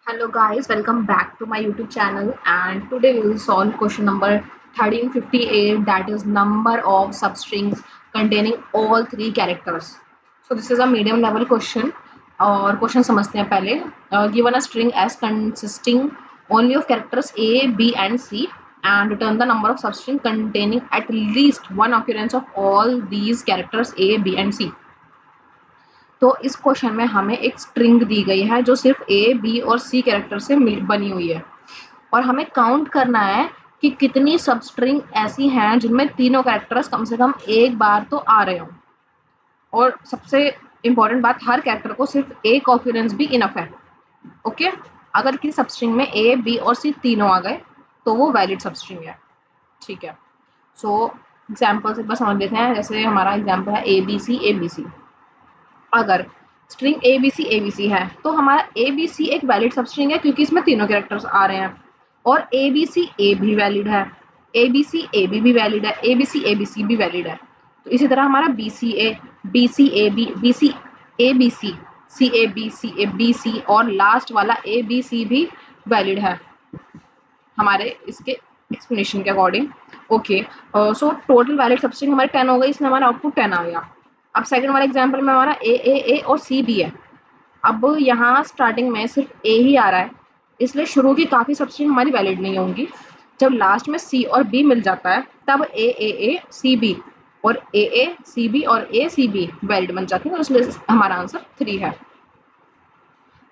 Hello guys, welcome back to my YouTube channel, and today we will solve question number 1358, that is number of substrings containing all three characters. So this is a medium level question और question समझते हैं पहले. Given a string S consisting only of characters A, B and C and return the number of substring containing at least one occurrence of all these characters A, B and C. तो इस question में हमें एक string दी गई है जो सिर्फ A B और सी कैरेक्टर से बनी हुई है और हमें काउंट करना है कि कितनी सब स्ट्रिंग ऐसी हैं जिनमें तीनों कैरेक्टर्स कम से कम एक बार तो आ रहे हों. और सबसे इंपॉर्टेंट बात, हर कैरेक्टर को सिर्फ एक ऑक्यूरेंस भी इनफ है. ओके, अगर किसी सब स्ट्रिंग में ए बी और सी तीनों आ गए तो वो वैलिड सब स्ट्रिंग है. ठीक है, सो एग्जाम्पल से बस समझ लेते हैं. जैसे हमारा एग्जाम्पल है ए बी सी. अगर स्ट्रिंग ए बी सी है तो हमारा ए बी सी एक वैलिड सब स्ट्रिंग है क्योंकि इसमें तीनों कैरेक्टर्स आ रहे हैं. और ए बी सी ए भी वैलिड है, A B C A B भी वैलिड है, ए बी सी भी वैलिड है. तो इसी तरह हमारा B C A B C B C और लास्ट वाला ए बी सी भी वैलिड है हमारे इसके एक्सप्लेनेशन के according. Okay, so total valid सब स्ट्रिंग हमारे 10 हो गई, इसमें हमारा आउटपुट 10 आ गया. अब सेकंड वाले एग्जांपल में हमारा ए और सी भी है. अब यहाँ स्टार्टिंग में सिर्फ ए ही आ रहा है, इसलिए शुरू की काफ़ी सब स्ट्रिंग हमारी वैलिड नहीं होंगी. जब लास्ट में सी और बी मिल जाता है तब ए सी बी और ए सी बी और ए सी बी वैलिड बन जाती है, इसलिए हमारा आंसर 3 है.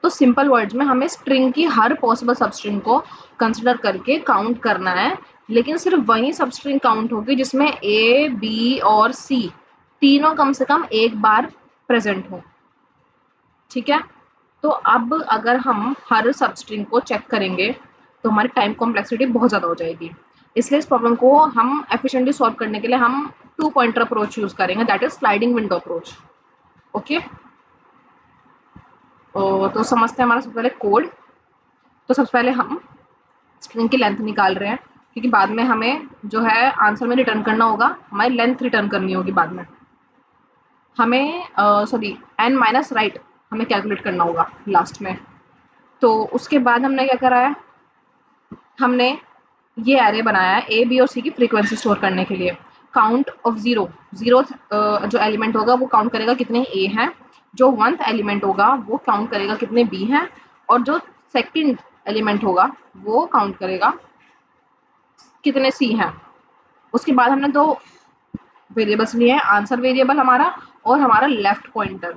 तो सिंपल वर्ड्स में हमें स्ट्रिंग की हर पॉसिबल सब स्ट्रिंग को कंसिडर करके काउंट करना है, लेकिन सिर्फ वही सब स्ट्रिंग काउंट होगी जिसमें ए बी और सी तीनों कम से कम एक बार प्रेजेंट हो. ठीक है, तो अब अगर हम हर सब स्ट्रिंग को चेक करेंगे तो हमारी टाइम कॉम्प्लेक्सिटी बहुत ज़्यादा हो जाएगी. इसलिए इस प्रॉब्लम को हम एफिशिएंटली सॉल्व करने के लिए हम 2 पॉइंटर अप्रोच यूज करेंगे, that is sliding window approach. Okay, तो समझते हैं हमारा सबसे पहले कोड. तो सबसे पहले हम स्ट्रिंग की लेंथ निकाल रहे हैं क्योंकि बाद में हमें जो है आंसर में रिटर्न करना होगा, हमारी लेंथ रिटर्न करनी होगी बाद में. हमें सॉरी एन माइनस राइट हमें कैलकुलेट करना होगा लास्ट में. तो उसके बाद हमने क्या करा है, हमने ये एरे बनाया है ए बी और सी की फ्रीक्वेंसी स्टोर करने के लिए. काउंट ऑफ जीरो जो एलिमेंट होगा वो काउंट करेगा कितने ए हैं, जो 1th एलिमेंट होगा वो काउंट करेगा कितने बी हैं, और जो सेकंड एलिमेंट होगा वो काउंट करेगा कितने सी हैं. उसके बाद हमने दो वेरिएबल्स लिए हैं, आंसर वेरिएबल हमारा और हमारा लेफ्ट पॉइंटर.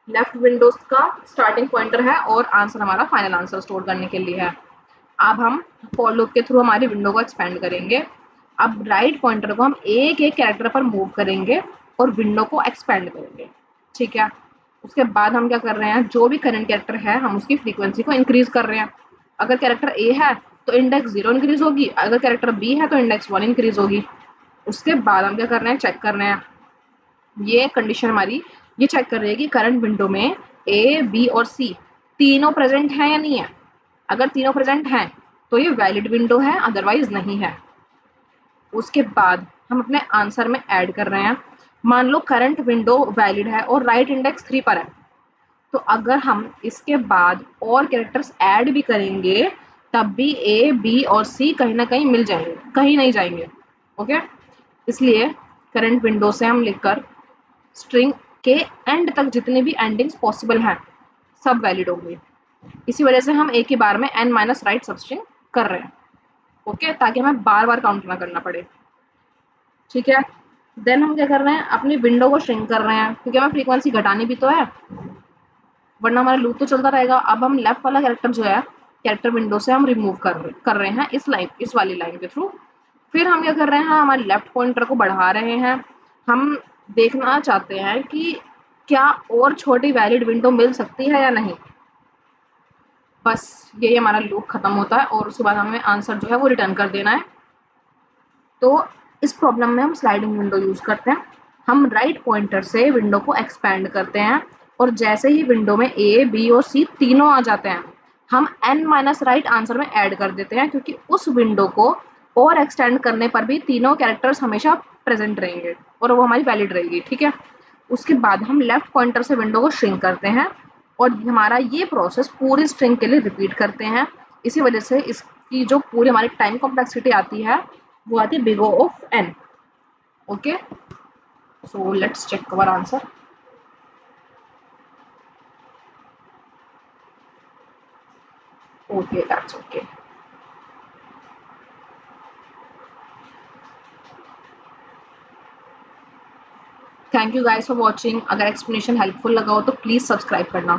लेफ्ट विंडोज का स्टार्टिंग पॉइंटर है और आंसर हमारा फाइनल आंसर स्टोर करने के लिए है. अब हम फॉर लूप के थ्रू हमारी विंडो को एक्सपेंड करेंगे. अब राइट पॉइंटर को हम एक एक कैरेक्टर पर मूव करेंगे और विंडो को एक्सपेंड करेंगे. ठीक है, उसके बाद हम क्या कर रहे हैं, जो भी करंट कैरेक्टर है हम उसकी फ्रीक्वेंसी को इंक्रीज कर रहे हैं. अगर कैरेक्टर ए है तो इंडेक्स 0 इंक्रीज होगी, अगर कैरेक्टर बी है तो इंडेक्स 1 इंक्रीज होगी. उसके बाद हम क्या कर रहे हैं, चेक कर रहे हैं, ये कंडीशन हमारी ये चेक कर रही है कि करंट विंडो में ए बी और सी तीनों प्रेजेंट हैं या नहीं है. अगर तीनों प्रेजेंट हैं तो ये वैलिड विंडो है, अदरवाइज नहीं है. उसके बाद हम अपने आंसर में ऐड कर रहे हैं. मान लो करंट विंडो वैलिड है और राइट इंडेक्स 3 पर है, तो अगर हम इसके बाद और कैरेक्टर्स ऐड भी करेंगे तब भी ए बी और सी कहीं ना कहीं मिल जाएंगे, कहीं नहीं जाएंगे. ओके, इसलिए करंट विंडो से हम लिखकर स्ट्रिंग के एंड तक जितनी भी एंडिंग्स पॉसिबल हैं सब वैलिड होंगी. इसी वजह से हम एक ही बार में एन माइनस राइट सबस्ट्रिंग कर रहे हैं. ओके, ताकि हमें बार बार काउंट ना करना पड़े. ठीक है, देन हम क्या कर रहे हैं, अपनी विंडो को श्रिंक कर रहे हैं क्योंकि हमें फ्रीक्वेंसी घटानी भी तो है, वरना हमारा लूप तो चलता रहेगा. अब हम लेफ्ट वाला कैरेक्टर जो है कैरेक्टर विंडो से हम रिमूव कर रहे हैं इस वाली लाइन के थ्रू. फिर हम क्या कर रहे हैं, हमारे लेफ्ट पॉइंटर को बढ़ा रहे हैं. हम देखना चाहते हैं कि क्या और छोटी वैलिड विंडो मिल सकती है या नहीं. बस यही हमारा लूप खत्म होता है और उसके बाद हमें आंसर जो है वो रिटर्न कर देना है. तो इस प्रॉब्लम में हम स्लाइडिंग विंडो यूज करते हैं. हम राइट पॉइंटर से विंडो को एक्सपेंड करते हैं और जैसे ही विंडो में ए बी और सी तीनों आ जाते हैं हम एन माइनस राइट आंसर में ऐड कर देते हैं, क्योंकि उस विंडो को और एक्सटेंड करने पर भी तीनों कैरेक्टर्स हमेशा प्रेजेंट रहेंगे और वो हमारी वैलिड रहेगी. ठीक है, उसके बाद हम लेफ्ट पॉइंटर से विंडो को श्रिंक करते हैं और हमारा ये प्रोसेस पूरी स्ट्रिंग के लिए रिपीट करते हैं। इसी वजह से इसकी जो पूरी हमारी टाइम कॉम्प्लेक्सिटी आती है वो आती है big O of n। Okay, so let's check our answer. Okay, that's okay. Thank you guys for watching. अगर एक्सप्लेनेशन हेल्पफुल लगा हो तो प्लीज़ सब्सक्राइब करना।